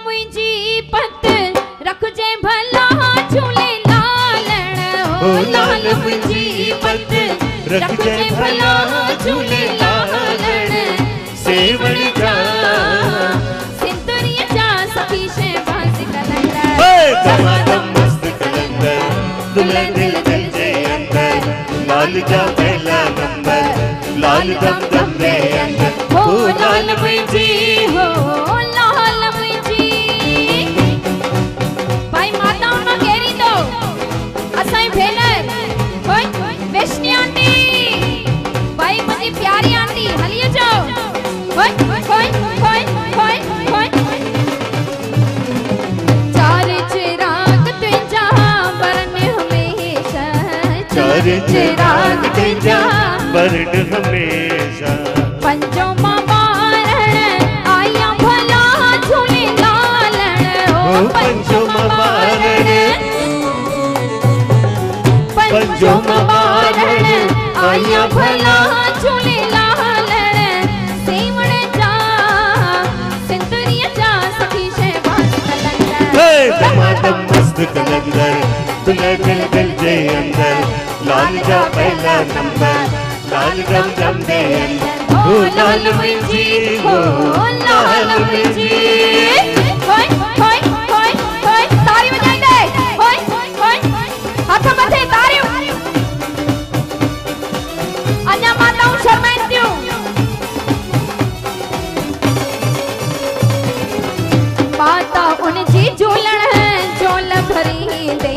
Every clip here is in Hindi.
मुंहिंजी पत रखजे भला झूले लालण ओ लाल मुंहिंजी पत रखजे भला झूले लालण सेवण जा सिंदूरिया जा सखी शहबाज कलंदर दमादम मस्त कलंदर दुल्हन दिल दिल जे अंदर लाल जा पहला नंबर लाल दम दम दे अंदर हो लाल मुंहिंजी हो लाल मुंहिंजी भाई माताओं मां केरी दो असाई भेनर होय वैष्णी आंटी भाई मुंहिंजी प्यारी आंटी हली अचो होय होय होय होय होय चार चिराग तुंहिंजा बरन हमेशा चार चिराग तुंहिंजा बरन हमेशा पंजो मां बारण आया भला झूले लालण ओ पंजो मां बारण पंजो मां बारण आया भला झूले लालण सेवण जा सिंदूरिया जा सखी शहबाज कलंदर दमादम मस्त कलंदर दुल्हन दिल दिल जे अंदर लाल जा पहला नंबर लाल दम दम दे अंदर हो लाल मुंहिंजी हो लाल मुंहिंजी होय होय होय होय तारी बजाई दे होय होय हाथ मथे तारियूं अञा माताऊं शर्माइन थियूं माता उनजी झूलण झोल भरी दे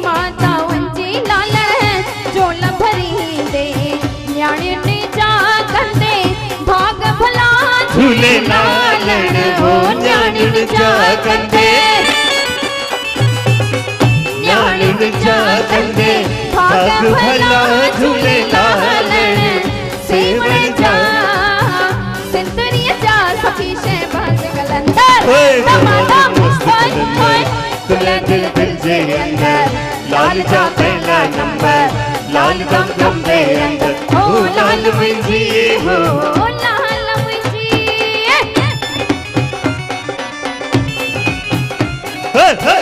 माता उनजी लालण झोल भरी दे न्याणियुनि जा कंदे भाग भला झूले लालण हो न्याणियुनि जा कंदे न्याणियुनि जा कंदे भाग भला झूले लालण सेवण जा सिंदूरिया जा सखी शहबाज कलंदर दमादम मस्त कलंदर दुल्हन दिल दिल जे अंदर लाल जा पहला नंबर लाल दम दम दे अंदर ओ लाल मुंहिंजी हो लाल मुंहिंजी हे हे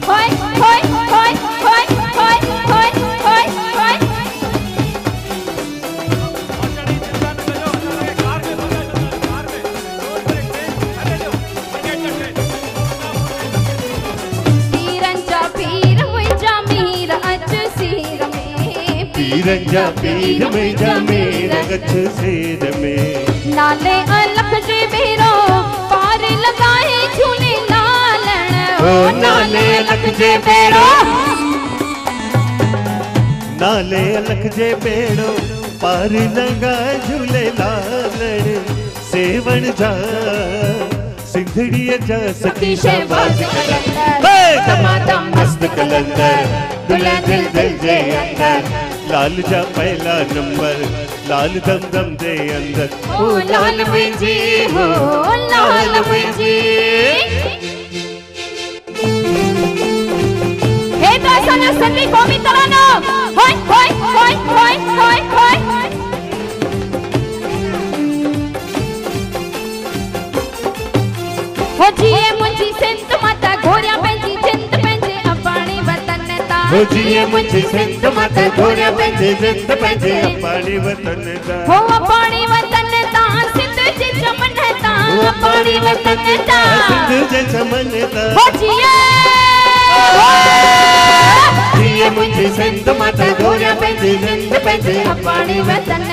होय होय होय होय होय होय होय होय पीरन जा पीर मुंहिंजा मीर अच सीर में पीरन जा पीर मुंहिंजा मीर अच सीर में नाले अलख जे बेरो पार लगाए झूले लालण ओ नाले अलख जे बेड़ो नाले अलख जे बेड़ो पार लगा झूले लालण सेवण जा सिंधड़ीअ जा सखी शहबाज कलंदर दमादम मस्त कलंदर दुल्हन दिल दिल जे अंदर लाल जा पहला नंबर लाल दम दम दे अंदर ओ लाल मुंहिंजी हो लाल मुंहिंजी हे तो असांजो सिंधी क़ौमी तरानो होय होय होय होय होय होय हो जिए मुंहिंजी सिंध माता घोरिया पंहिंजी जिंद पंहिंजे अबाणी वतन ता हो जिए मुंहिंजी सिंध माता घोरिया पंहिंजे जिंद पंहिंजे अबाणी वतन ता हो अबाणी वतन ता सिंध जे चमन ता अबाणी वतन ता सिंध जे चमन ता हो जिए जिए मुंहिंजी सिंध माता घोरिया पंहिंजे जिंद पंहिंजे अबाणी वतन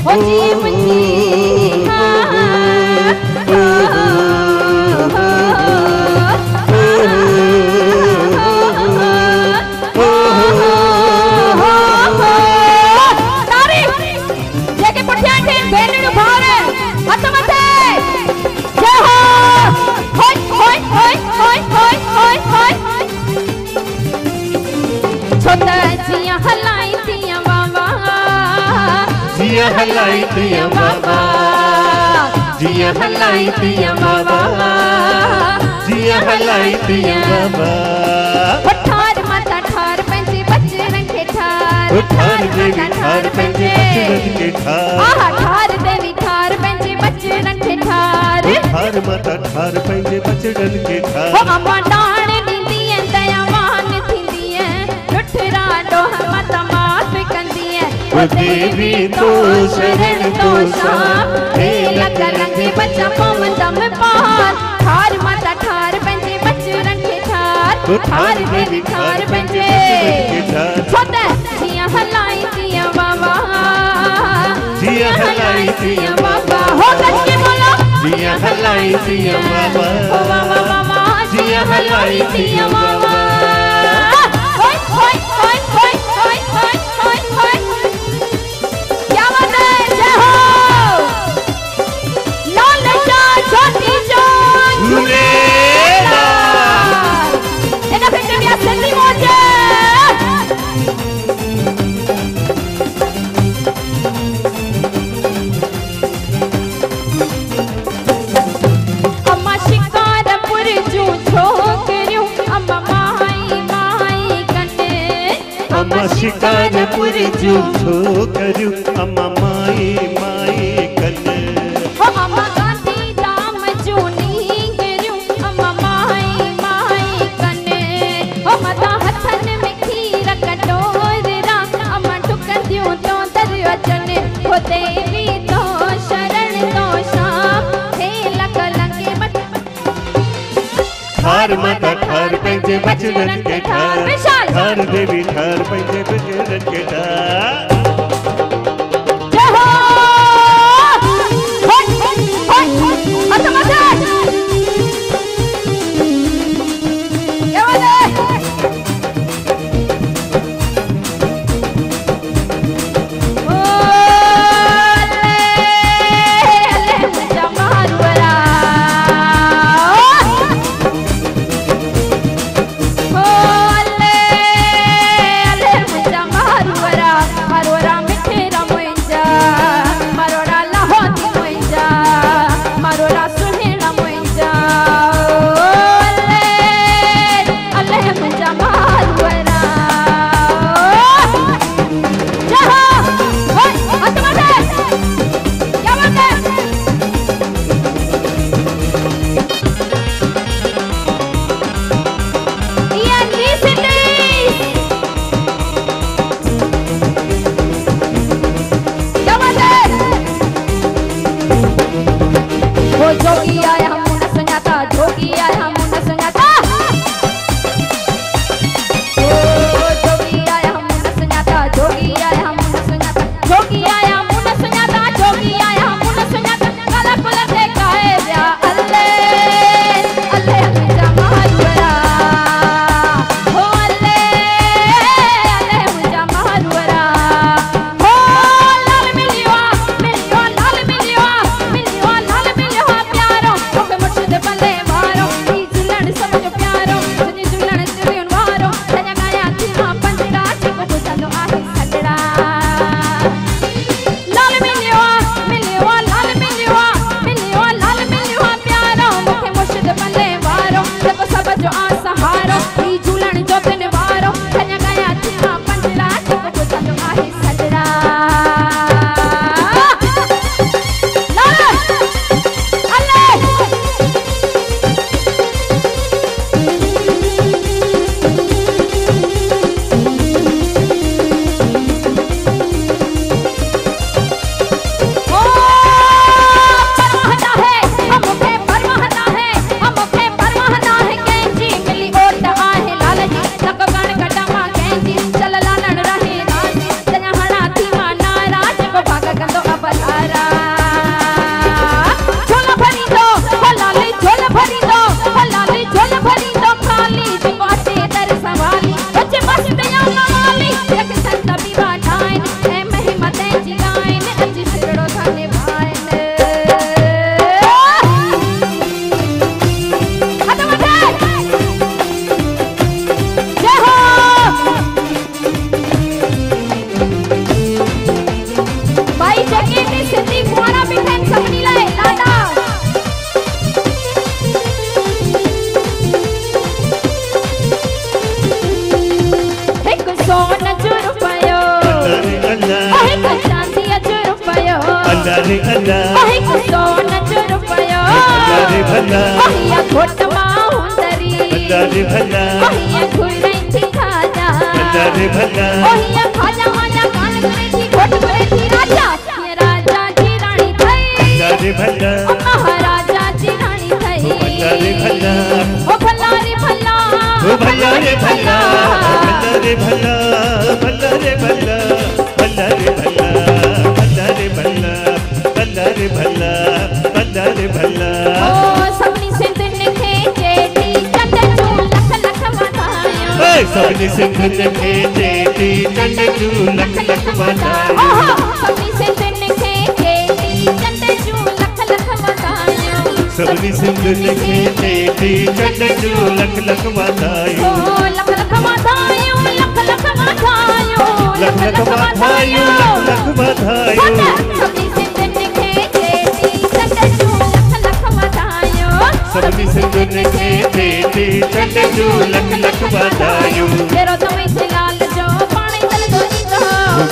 हो जिए मुंहिंजी जिया हलाई तिया बाबा जिया हलाई तिया बाबा जिया हलाई तिया बाबा ठार माता ठार पंजे बच्चन के ठार ठार देवी ठार पंजे बच्चन के ठार आहा ठार देवी ठार पंजे ठार माता ठार पंहिंजे बचड़न के ठार। हो अम्मा डाण ॾींदी है दयावान थींदी है लुठरा ॾोह माता माफ़ कंदी है। ओ देवी तो शरण तो शाम हे लख लख बचा पवंदा में पार। ठार माता ठार पंहिंजे बचड़न के ठार। ठार देवी ठार पंहिंजे छोते जिया हलाई जिया बाबा जिया हलाई जिया बाबा। हो कच्चे बोलो जिया हलाई जिया बाबा ओ बाबा बाबा जिया हलाई जिया बाबा। होय होय होय होय होय होय होय होय क्या बात है। जय हो लाल जान छोटी जान झूलेलाल। एना फिर भी असली मौज अम्मा शिकारपुर जू छोकरियों अम्मा माई माई कने। अम्मा शिकारपुर जू छोकरियों अम्मा माई माई कने। हो अम्मा गांधी धाम जू नींगरियों अम्मा माई माई कने। हो मता हथन में खीर कटोरा अम्मा टुकंदियों तो दरवचन। हो देवी तो शरण तो शाम हे लख लंगे मत ठार माता ठार पंहिंजे बचड़न के ठार। ठार देवी ठार पंहिंजे बचड़न के ठार। जय हो होय होय मत मत क्या बात है। ओ ले मुझा मारुरा ओ ले मुझा मारुरा मारुरा मिठे रमोइजा मारोड़ा लाहोती मोइजा मारोड़ा सुहेड़ा मोइजा ले मुझा मारुरा। जय हो होय मत मत क्या बात है। ये नी सिटी क्या बात है। वो जोगी आया मुन सुनाता जोगी आया मुन सुनाता। ओ जोगी आया मुन सुनाता जोगी आया मुन सुनाता जोगी आया मुन सुनाता जोगी आया मुन सुनाता। काला कुल देखा है व्या अल्ले अल्ले मुझा मारुरा हो अल्ले अल्ले मुझा मारुरा हो लाल मिलियो लाल मिलियो मिलियो लाल मिलियो प्यारो ओके मुझसे बंदे मारो ई जुलन समझ प्यारो सुनी जुलन जुलियन वारो तन्या गाया थी हां पंजड़ा चिको बुझंदो आहे सजड़ा। लाल मिलियो मिलियो लाल मिलियो मिलियो लाल मिलियो प्यारो ओके मुझसे बंदे मारो देखो सब जो आ सहारो ई जुलन जो तन वारो तन्या गाया थी हां पंजड़ा चिको बुझंदो आहे सजड़ा। लाल अल्ले ओ परवाहना है हमके परवाहना है हमके परवाहना है कैंची मिली ओट आहे लाल जी तक गण गडमा कैंची चल लालन रहे राजी तन्या हणा थी मां नाराज को भाग गंदो अबलारा। झोला भरी दो हो लाली झोला भरी दो हो लाली झोला भरी दो खाली जिको अचे दर संभाली बच्चे मस्त या लाली एक संत बीबा ठाइन ए महिमा ते जी गाइन अची सिरड़ो थाने भाइन। हट मत जय हो भाई जगह ने सिद्धि कुआरा बिठन सबनी लाए लाडा। एक सोन जुर पयो अल्लाह रे एक चांदी जुर पयो अल्लाह रे अल्लाह एक सोन जुर पयो भला रे भला ओहिया घोट माहुंदरी भला रे भला ओहिया घुरई थी खाजा भला रे भला ओहिया खाजा माजा कान करे थी घोट करे थी राजा ये राजा जी रानी थई भला रे भला महाराजा जी रानी थई भला रे भला ओ भला रे भला ओ भला रे भला भला रे भला भला रे भला भला रे भला भला रे भला भला रे भला भला रे भला ओ सबनी सिंध लिखे जेठी चंद चू लख लख वाधायो ए सबनी सिंध लिखे जेठी चंद चू लख लख वाधायो ओहो सबनी सिंध लिखे जेठी चंद चू लख लख वाधायो सबनी सिंध लिखे जेठी चंद चू लख लख वाधायो ओ लख लख वाधायो लख लख वाधायो लख लख वाधायो लख लख वाधायो सबनी सिंध लिखे जेठी चंद चू लख लख वाधायो सबनी सिंध लिखे जेठी चंद चू लख लख वाधायो तेरो समय से लाल जो पानी तल दो इंदो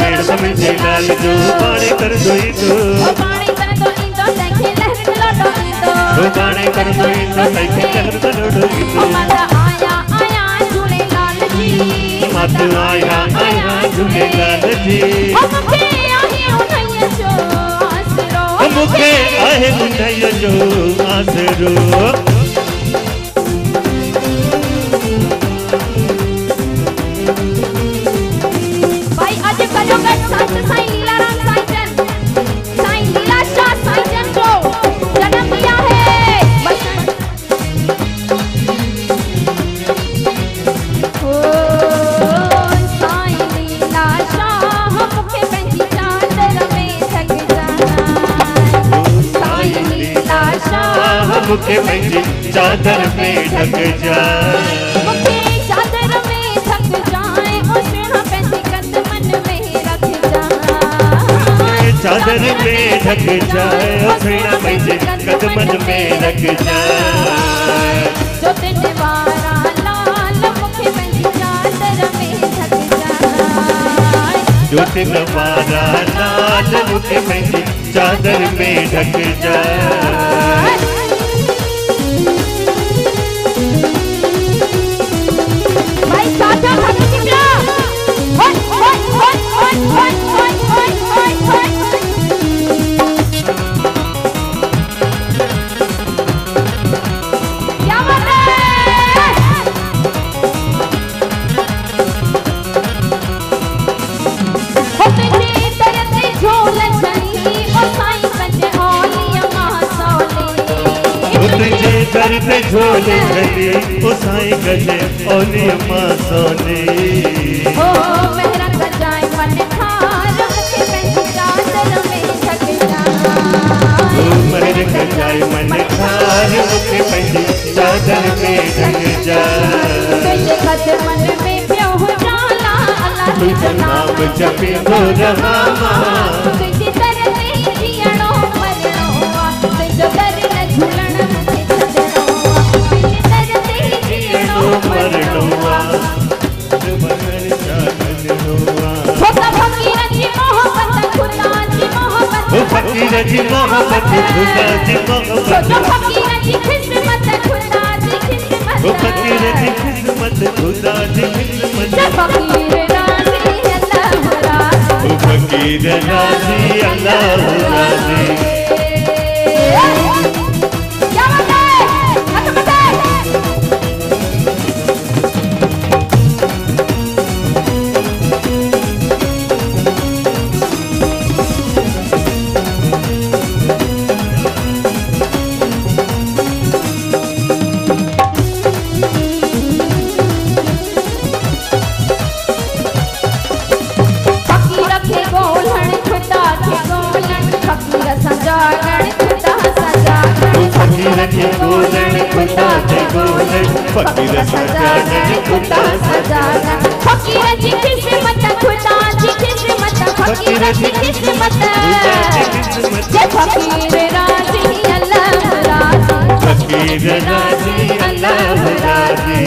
तेरो समय से लाल जो पानी कर दो इंदो पानी तल दो इंदो देखे लहर लौटो इंदो पानी कर दो इंदो देखे लहर लौटो इंदो माता आया आया झूले लाल जी माता आया आया झूले लाल जी मुखे आहे उन्हैया जो आसरो मुखे आहे उन्हैया जो आसरो भाई आज करो गट संत साईं लीलाराम साईं लीला शाह साईं को जन्म दिया है ओ साईं लीला शाह मुखे पंजी चादर में थक जाना साईं लीला शाह मुखे पंजी चादर में ढक जाए मुखे चादर में थक जाए उसना पंजी कंद मन में रख जाए चादर में ढक जाए उसना पंजी कंद मन में रख जाए जो दिन वारा लाल मुखे पंजी चादर में थक जाए जो दिन वारा लाल मुखे पंजी चादर में ढक जाए भाई साजा भक्त चिपला होय होय होय होय होय होय होय होय होय क्या बात है होते जी तरते झोल छनी ओ साईं पंजे ओलिया महासोले तुझे दर पे झोले गली ओ साईं गजे ओली अम्मा सोने ओ मेहरा सजाए मन खार मुखे पंजी चादर में थक जाए मेरे गजाए मन खार मुखे पंजी चादर में ढक जाए तुझे खत मन में प्यो जाला अल्लाह तुझे नाम जपे हो रहा तुझे दर में जियणो मरणो तुझे दर न झूलण मुझे छॾणो तुझे दर ते जियणो मरणो छोटा फकीर जी मोहब्बत खुदा जी मोहब्बत फकीर जी मोहब्बत खुदा जी मोहब्बत छोटा फकीर जी खिस्मत खुदा जी खिस्मत फकीर जी किस्मत खुदा जी किस्मत फकीर राजी अल्लाह राजी फकीर राजी अल्लाह राजी क्या बात है हाथ बताए फकीर के गोलण खुदा के गोलण फकीर सजागण खुदा सजागण फकीर के गोलन खुदा के गोलन फकीर सजागण खुदा सजागण फकीर जी किस्मत खुदा जी किस्मत फकीर जी किस्मत जय फकीर राजी अल्लाह राजी फकीर राजी अल्लाह राजी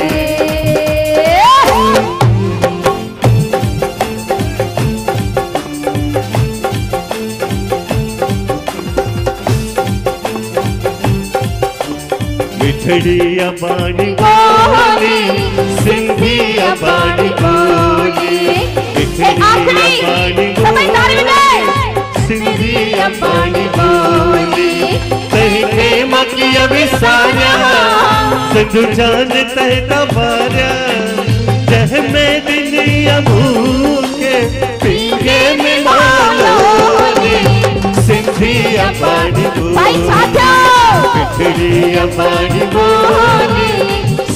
मिठड़ी अबानी बोली सिंधी अबानी बोली मिठड़ी अबानी सिंधी अबानी बोली तहिने मकिया विसारिया सिंधु जान तहता बारिया जह में दुनिया भूखे पिंगे में मालोली सिंधी अबानी बोली मिठड़ी अबानी बोली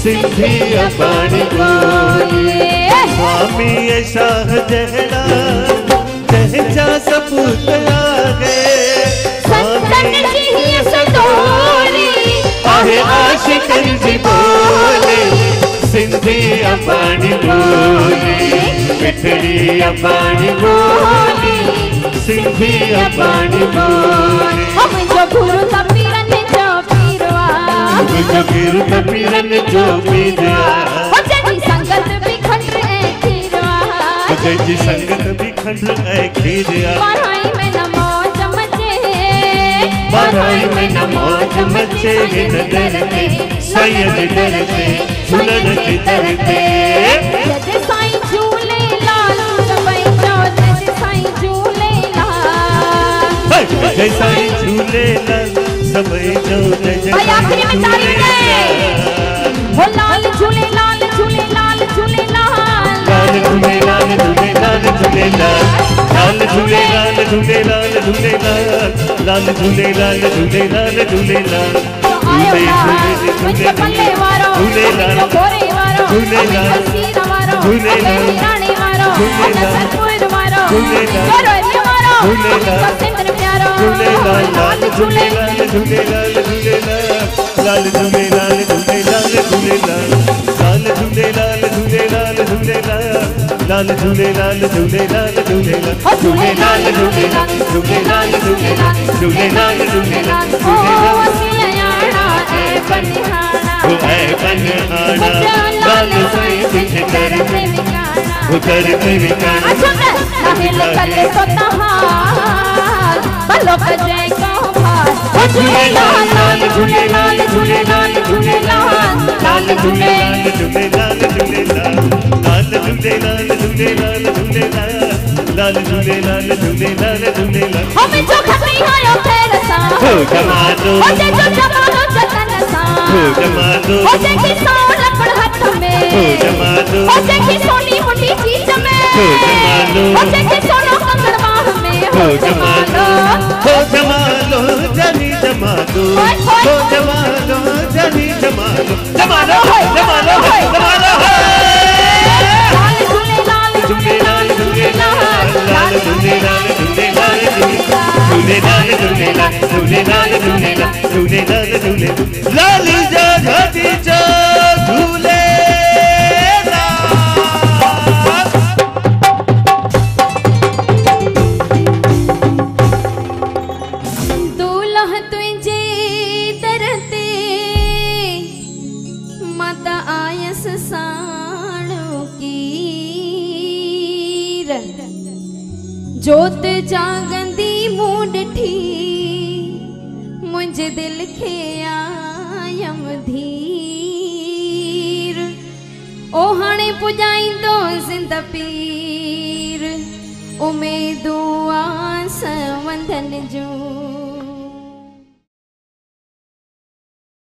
सिंधी अबानी बोली स्वामी शाह जहरा जहजा सपूत आगे स्वामी आहे आशिकन जी बोले सिंधी अबानी बोली मिठड़ी अबानी बोली सिंधी अबानी बोली हम जो गुरु तपीरन जो पीरवा जो गुरु तपीरन जो पीरवा हो जजी संगत भी खंड है खीरवा हो जजी संगत भी खंड है खीरवा पढ़ाई में न मौज मचे पढ़ाई में न मौज मचे डरते सैयद डरते झूलन की तरते जज साईं झूले लाल सबई जो जज साईं झूले लाल जय साईं झूले लाल सबई जो जय भाई आखिरी में तारीफ दे हो लाल झूले लाल झूले लाल झूले लाल लाल झूले लाल झूले लाल झूले लाल लाल झूले लाल झूले लाल झूले लाल लाल झूले लाल झूले लाल झूले लाल आयो लाल मुझे पल्ले वारो झूले लाल गोरे वारो झूले लाल सीना वारो झूले लाल रानी वारो झूले लाल सतपुर वारो झूले लाल गोरे वारो झूले लाल सिंदर प्यारो झूले लाल लाल झूले लाल झूले लाल झूले लाल लाल झूले लाल झूले लाल झूले लाल लाल झूले लाल झूले लाल झूले लाल लाल झूले लाल झूले लाल झूले लाल झूले लाल झूले लाल झूले लाल झूले लाल झूले लाल झूले लाल ओ सियाना ए बनिहाना ओ है बनिहाना लाल साईं तुझे कर प्रेमिकाना वो कर प्रेमिकाना अच्छा साहिल कले तो तहार बलो बजे को भार झूले लाल लाल झूले लाल झूले लाल झूले लाल लाल झूले लाल झूले लाल झूले लाल लाल झूले लाल झूले लाल झूले लाल लाल झूले लाल झूले लाल झूले लाल हमें जो खतरी आयो फेर सा हो जमानो हो जे जो जमानो जतन सा हो जमानो हो जे की सोन लपड़ हाथ में हो जमानो हो जे की सोनी मुंडी चीज में हो जमानो हो जे की सोनो कंगन बाह में हो जमानो जनी जमानो हो जमानो जनी जमानो जमानो जमानो जमानो लाल झूले लाल झूले लाल झूले लाल लाल झूले लाल झूले लाल झूले लाल झूले लाल झूले लाल झूले लाल झूले लाल झूले लाल जगती झूले दूल्हा तुझे तरते माता आयस साणो की जोत जागंदी मूं ॾिठी मुंहिंजे दिल खे आयम धीर ओ हाणे पुॼाईंदो ज़िंद पीर उमेदूं आस वंदन जूं